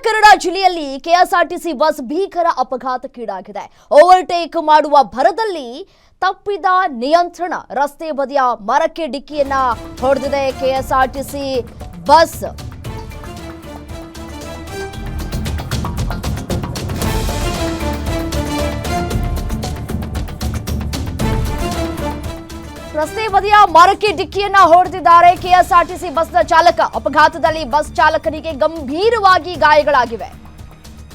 ಕನ್ನಡ ಜಿಲ್ಲೆಯಲ್ಲಿ KSRTC bus ಭೀಕರ ಅಪಘಾತಕ್ಕೀಡಾಗಿದೆ. Overtake ಮಾಡುವ ಭರದಲ್ಲಿ ತಪ್ಪಿದ ನಿಯಂತ್ರಣ, ರಸ್ತೆ ಬದಿಯ ಮರಕ್ಕೆ ಡಿಕ್ಕಿಯನ್ನ ಹೊಡೆದಿದೆ ಕೆಎಸ್ಆರ್ಟಿಸಿ ಬಸ್. ರಸ್ತೆ ಬದಿಯ ಮರಕ್ಕೆ ಡಿಕ್ಕಿಯನ್ನ ಹೊಡೆದಿದ್ದಾರೆ ಕೆಎಸ್ಆರ್ಟಿಸಿ ಬಸ್ನ ಚಾಲಕ. ಅಪಘಾತದಲ್ಲಿ ಬಸ್ ಚಾಲಕನಿಗೆ ಗಂಭೀರವಾಗಿ ಗಾಯಗಳಾಗಿವೆ.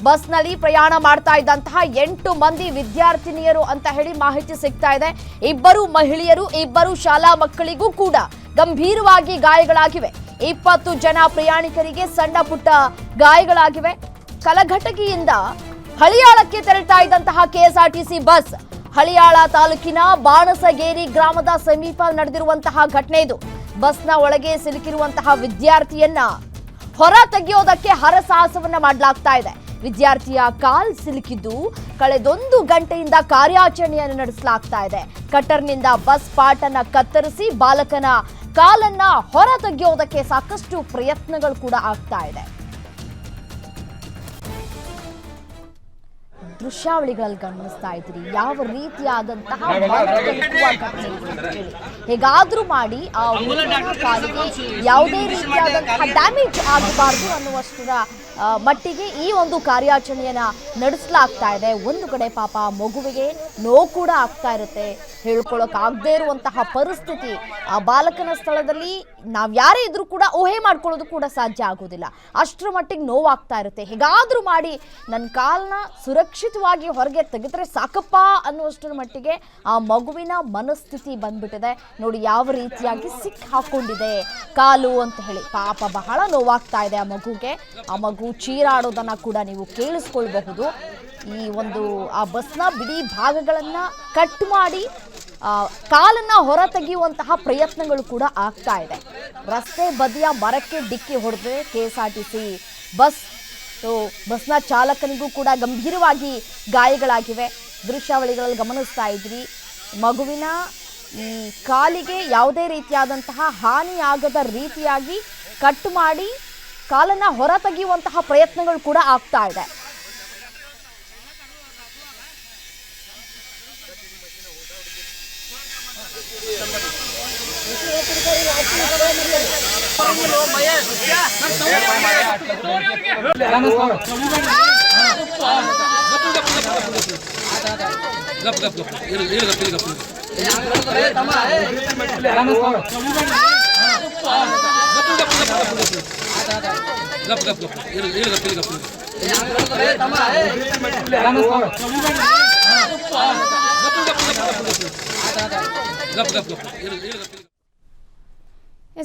ಬಸ್ನಲ್ಲಿ ಪ್ರಯಾಣ ಮಾಡ್ತಾ ಇದ್ದಂತಹ 8 ಮಂದಿ ವಿದ್ಯಾರ್ಥಿನಿಯರು ಅಂತ ಹೇಳಿ ಮಾಹಿತಿ ಸಿಗ್ತಾ ಇದೆ. 2 ಮಹಿಳೆಯರು, 2 ಶಾಲಾ ಮಕ್ಕಳಿಗೂ ಕೂಡ ಗಂಭೀರವಾಗಿ ಗಾಯಗಳಾಗಿವೆ. 20 ಜನ ಪ್ರಯಾಣಿಕರಿಗೆ ಸಣ್ಣ ಪುಟ್ಟ ಗಾಯಗಳಾಗಿವೆ. ಕಲಘಟಗಿಯಿಂದ ಹಳಿಯಾಳಕ್ಕೆ ತೆರಳ್ತಾ ಇದ್ದಂತಹ ಕೆಎಸ್ಆರ್ಟಿಸಿ ಬಸ್ ಹಳಿಯಾಳ ತಾಲೂಕಿನ ಬಾಣಸಗೇರಿ ಗ್ರಾಮದ ಸಮೀಪ ನಡೆದಿರುವಂತಹ ಘಟನೆ ಇದು. ಬಸ್ನ ಒಳಗೆ ಸಿಲುಕಿರುವಂತಹ ವಿದ್ಯಾರ್ಥಿಯನ್ನ ಹೊರ ತೆಗೆಯೋದಕ್ಕೆ ಹರಸಾಹಸವನ್ನ ಮಾಡಲಾಗ್ತಾ ಇದೆ. ವಿದ್ಯಾರ್ಥಿಯ ಕಾಲ್ ಸಿಲುಕಿದ್ದು ಕಳೆದೊಂದು ಗಂಟೆಯಿಂದ ಕಾರ್ಯಾಚರಣೆಯನ್ನು ನಡೆಸಲಾಗ್ತಾ ಇದೆ. ಕಟ್ಟರ್ನಿಂದ ಬಸ್ ಪಾಟನ್ನ ಕತ್ತರಿಸಿ ಬಾಲಕನ ಕಾಲನ್ನ ಹೊರ ತೆಗೆಯೋದಕ್ಕೆ ಸಾಕಷ್ಟು ಪ್ರಯತ್ನಗಳು ಕೂಡ ಆಗ್ತಾ ಇದೆ. ದೃಶ್ಯಾವಳಿಗಳಲ್ಲಿ ಗಮನಿಸ್ತಾ ಇದ್ದೀರಿ ಯಾವ ರೀತಿಯಾದಂತಹ ಹೇಗಾದ್ರೂ ಮಾಡಿ ಆ ಕಾಲಿಗೆ ಯಾವುದೇ ರೀತಿಯಾದಂತಹ ಡ್ಯಾಮೇಜ್ ಆಗಬಾರ್ದು ಅನ್ನುವಷ್ಟರ ಮಟ್ಟಿಗೆ ಈ ಒಂದು ಕಾರ್ಯಾಚರಣೆಯನ್ನ ನಡೆಸಲಾಗ್ತಾ ಇದೆ. ಒಂದು ಕಡೆ ಪಾಪ ಮಗುವಿಗೆ ನೋವು ಕೂಡ ಆಗ್ತಾ ಇರುತ್ತೆ, ಹೇಳ್ಕೊಳಕ್ ಆಗದೇ ಇರುವಂತಹ ಪರಿಸ್ಥಿತಿ. ಆ ಬಾಲಕನ ಸ್ಥಳದಲ್ಲಿ ನಾವ್ ಯಾರೇ ಇದ್ರೂ ಕೂಡ ಊಹೆ ಮಾಡ್ಕೊಳ್ಳೋದು ಕೂಡ ಸಾಧ್ಯ ಆಗೋದಿಲ್ಲ. ಅಷ್ಟರ ಮಟ್ಟಿಗೆ ನೋವಾಗ್ತಾ ಇರುತ್ತೆ. ಹೇಗಾದ್ರೂ ಮಾಡಿ ನನ್ನ ಕಾಲ್ನ ಸುರಕ್ಷಿತವಾಗಿ ಹೊರಗೆ ತೆಗೆದ್ರೆ ಸಾಕಪ್ಪ ಅನ್ನುವಷ್ಟರ ಮಟ್ಟಿಗೆ ಆ ಮಗುವಿನ ಮನಸ್ಥಿತಿ ಬಂದ್ಬಿಟ್ಟಿದೆ. ನೋಡಿ ಯಾವ ರೀತಿಯಾಗಿ ಸಿಕ್ ಹಾಕೊಂಡಿದೆ ಕಾಲು ಅಂತ ಹೇಳಿ. ಪಾಪ ಬಹಳ ನೋವಾಗ್ತಾ ಇದೆ ಆ ಮಗುಗೆ. ಆ ಮಗು ಚೀರಾಡೋದನ್ನ ಕೂಡ ನೀವು ಕೇಳಿಸ್ಕೊಳ್ಬಹುದು. ಈ ಒಂದು ಆ ಬಸ್ನ ಬಿಡಿ ಭಾಗಗಳನ್ನ ಕಟ್ ಮಾಡಿ ಕಾಲನ್ನ ಹೊರ ತೆಗೆಯುವಂತಹ ಪ್ರಯತ್ನಗಳು ಕೂಡ ಆಗ್ತಾ ಇದೆ. ರಸ್ತೆ ಬದಿಯ ಮರಕ್ಕೆ ಡಿಕ್ಕಿ ಹೊಡೆದ್ರೆ ಕೆಎಸ್ಆರ್ಟಿಸಿ ಬಸ್. ಬಸ್ನ ಚಾಲಕನಿಗೂ ಕೂಡ ಗಂಭೀರವಾಗಿ ಗಾಯಗಳಾಗಿವೆ. ದೃಶ್ಯಾವಳಿಗಳಲ್ಲಿ ಗಮನಿಸ್ತಾ ಇದ್ರಿ. ಮಗುವಿನ ಈ ಕಾಲಿಗೆ ಯಾವುದೇ ರೀತಿಯಾದಂತಹ ಹಾನಿಯಾಗದ ರೀತಿಯಾಗಿ ಕಟ್ ಮಾಡಿ ಕಾಲನ್ನ ಹೊರ ತೆಗೆಯುವಂತಹ ಪ್ರಯತ್ನಗಳು ಕೂಡ ಆಗ್ತಾ ಇದೆ.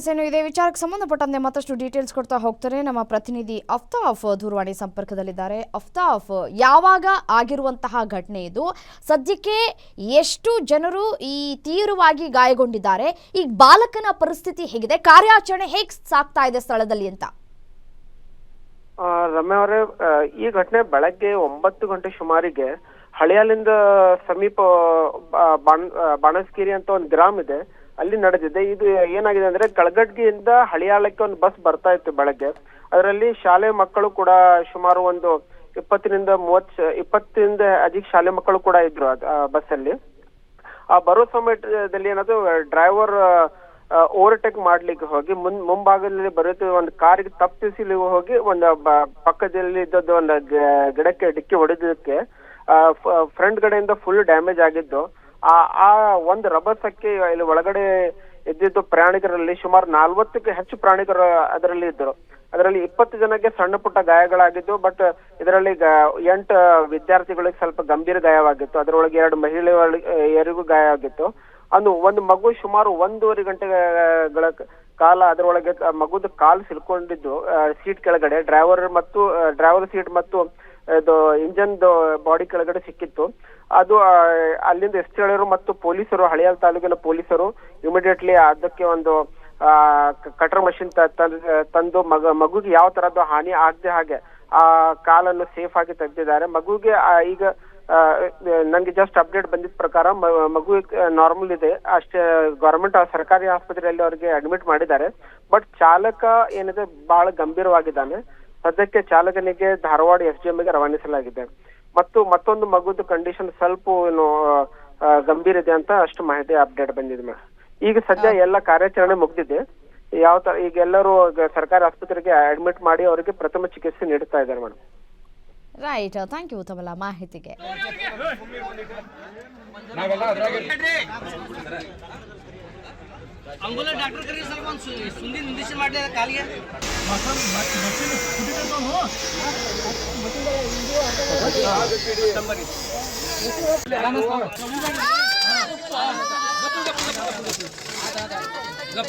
ಇನ್ನು ಇದೇ ವಿಚಾರಕ್ಕೆ ಸಂಬಂಧಪಟ್ಟಂತೆ ಮತ್ತಷ್ಟು ಡೀಟೇಲ್ಸ್ ಕೊಡ್ತಾ ಹೋಗ್ತಾರೆ ನಮ್ಮ ಪ್ರತಿನಿಧಿ ಅಫ್ತಾಫ್ ದೂರವಾಣಿ ಸಂಪರ್ಕದಲ್ಲಿದ್ದಾರೆ. ಅಫ್ತಾಫ್, ಯಾವಾಗ ಆಗಿರುವಂತಹ ಘಟನೆ ಇದು? ಸದ್ಯಕ್ಕೆ ಎಷ್ಟು ಜನರು ಈ ತೀವ್ರವಾಗಿ ಗಾಯಗೊಂಡಿದ್ದಾರೆ? ಈ ಬಾಲಕನ ಪರಿಸ್ಥಿತಿ ಹೇಗಿದೆ? ಕಾರ್ಯಾಚರಣೆ ಹೇಗೆ ಸಾಗ್ತಾ ಇದೆ ಸ್ಥಳದಲ್ಲಿ ಅಂತ? ರಮ್ಯಾ ಅವರೇ, ಈ ಘಟನೆ ಬೆಳಗ್ಗೆ 9 ಗಂಟೆ ಸುಮಾರಿಗೆ ಹಳಿಯಾಲಿಂದ ಸಮೀಪ ಬಾಣಸ್ಕೇರಿ ಅಂತ ಒಂದು ಗ್ರಾಮ ಇದೆ, ಅಲ್ಲಿ ನಡೆದಿದೆ. ಇದು ಏನಾಗಿದೆ ಅಂದ್ರೆ ಕಳಗಡ್ಗಿಯಿಂದ ಹಳಿಯಾಳಕ್ಕೆ ಒಂದು ಬಸ್ ಬರ್ತಾ ಇತ್ತು ಬೆಳಗ್ಗೆ. ಅದರಲ್ಲಿ ಶಾಲೆ ಮಕ್ಕಳು ಕೂಡ ಸುಮಾರು ಒಂದು 20ರಿಂದ ಅಧಿಕ ಶಾಲೆ ಮಕ್ಕಳು ಕೂಡ ಇದ್ರು ಬಸ್ ಅಲ್ಲಿ. ಆ ಬರೋ ಸಮಯದಲ್ಲಿ ಏನಾದ್ರು ಡ್ರೈವರ್ ಓವರ್ಟೇಕ್ ಮಾಡ್ಲಿಕ್ಕೆ ಹೋಗಿ ಮುಂಭಾಗದಲ್ಲಿ ಬರುತ್ತೆ ಒಂದು ಕಾರಿಗೆ ತಪ್ಪಿಸಿ ಹೋಗಿ ಒಂದು ಪಕ್ಕದಲ್ಲಿ ಇದ್ದದ್ದು ಒಂದು ಗಿಡಕ್ಕೆ ಡಿಕ್ಕಿ ಹೊಡೆದಕ್ಕೆ ಫ್ರಂಟ್ ಕಡೆಯಿಂದ ಫುಲ್ ಡ್ಯಾಮೇಜ್ ಆಗಿದ್ದು. ಆ ಒಂದು ರಭಸಕ್ಕೆ ಇಲ್ಲಿ ಒಳಗಡೆ ಇದ್ದಿದ್ದು ಪ್ರಯಾಣಿಕರಲ್ಲಿ ಸುಮಾರು 40ಕ್ಕೂ ಹೆಚ್ಚು ಪ್ರಯಾಣಿಕರು ಅದರಲ್ಲಿ ಇದ್ದರು. ಅದರಲ್ಲಿ 20 ಜನಕ್ಕೆ ಸಣ್ಣ ಪುಟ್ಟ ಗಾಯಗಳಾಗಿದ್ದು. ಬಟ್ ಇದರಲ್ಲಿ 8 ವಿದ್ಯಾರ್ಥಿಗಳಿಗೆ ಸ್ವಲ್ಪ ಗಂಭೀರ ಗಾಯವಾಗಿತ್ತು. ಅದರೊಳಗೆ 2 ಮಹಿಳೆಯರಿಗೂ ಗಾಯ ಆಗಿತ್ತು. ಒಂದು ಮಗು ಸುಮಾರು 1.5 ಗಂಟೆಗಳ ಕಾಲ ಅದರೊಳಗೆ ಮಗುದ ಕಾಲು ಸಿಲ್ಕೊಂಡಿದ್ದು ಸೀಟ್ ಕೆಳಗಡೆ ಡ್ರೈವರ್ ಸೀಟ್ ಮತ್ತು ಇದು ಇಂಜನ್ ಬಾಡಿ ಕೆಳಗಡೆ ಸಿಕ್ಕಿತ್ತು. ಅದು ಅಲ್ಲಿಂದ ಎಸ್ಟಿಗಳು ಮತ್ತು ಪೊಲೀಸರು, ಹಳಿಯಾಳ ತಾಲೂಕಿನ ಪೊಲೀಸರು ಇಮಿಡಿಯೇಟ್ಲಿ ಅದಕ್ಕೆ ಒಂದು ಕಟರ್ ಮಷಿನ್ ತಂದು ಮಗುಗೆ ಯಾವ ತರದ್ದು ಹಾನಿ ಆಗದೆ ಹಾಗೆ ಆ ಕಾಲನ್ನು ಸೇಫ್ ಆಗಿ ತೆಗೆದಿದ್ದಾರೆ. ಮಗುಗೆ ಈಗ ನಂಗೆ ಜಸ್ಟ್ ಅಪ್ಡೇಟ್ ಬಂದಿದ್ದ ಪ್ರಕಾರ ಮಗು ನಾರ್ಮಲ್ ಇದೆ ಅಷ್ಟೇ. ಗವರ್ಮೆಂಟ್ ಸರ್ಕಾರಿ ಆಸ್ಪತ್ರೆಯಲ್ಲಿ ಅವರಿಗೆ ಅಡ್ಮಿಟ್ ಮಾಡಿದ್ದಾರೆ. ಬಟ್ ಚಾಲಕ ಏನಿದೆ ಬಹಳ ಗಂಭೀರವಾಗಿದ್ದಾನೆ. ಸದ್ಯಕ್ಕೆ ಚಾಲಕನಿಗೆ ಧಾರವಾಡ SGM ಗೆ ರವಾನಿಸಲಾಗಿದೆ. ಮತ್ತು ಮತ್ತೊಂದು ಮಗುದು ಕಂಡೀಷನ್ ಸ್ವಲ್ಪ ಏನು ಗಂಭೀರ ಇದೆ ಅಂತ ಅಷ್ಟು ಮಾಹಿತಿ ಅಪ್ಡೇಟ್ ಬಂದಿದೆ ಮೇಡಮ್. ಈಗ ಸದ್ಯ ಎಲ್ಲ ಕಾರ್ಯಾಚರಣೆ ಮುಗ್ದಿದೆ. ಯಾವ ತರ ಈಗ ಎಲ್ಲರೂ ಸರ್ಕಾರಿ ಆಸ್ಪತ್ರೆಗೆ ಅಡ್ಮಿಟ್ ಮಾಡಿ ಅವರಿಗೆ ಪ್ರಥಮ ಚಿಕಿತ್ಸೆ ನೀಡುತ್ತಾ ಇದ್ದಾರೆ ಮೇಡಮ್. ರೈಟ್, ಥ್ಯಾಂಕ್ ಯು ತಮ್ಮಲ್ಲ ಮಾಹಿತಿಗೆ. अंगोला डॉक्टर करी सर पण सुंदी निंदिशी मारले कालिगे गप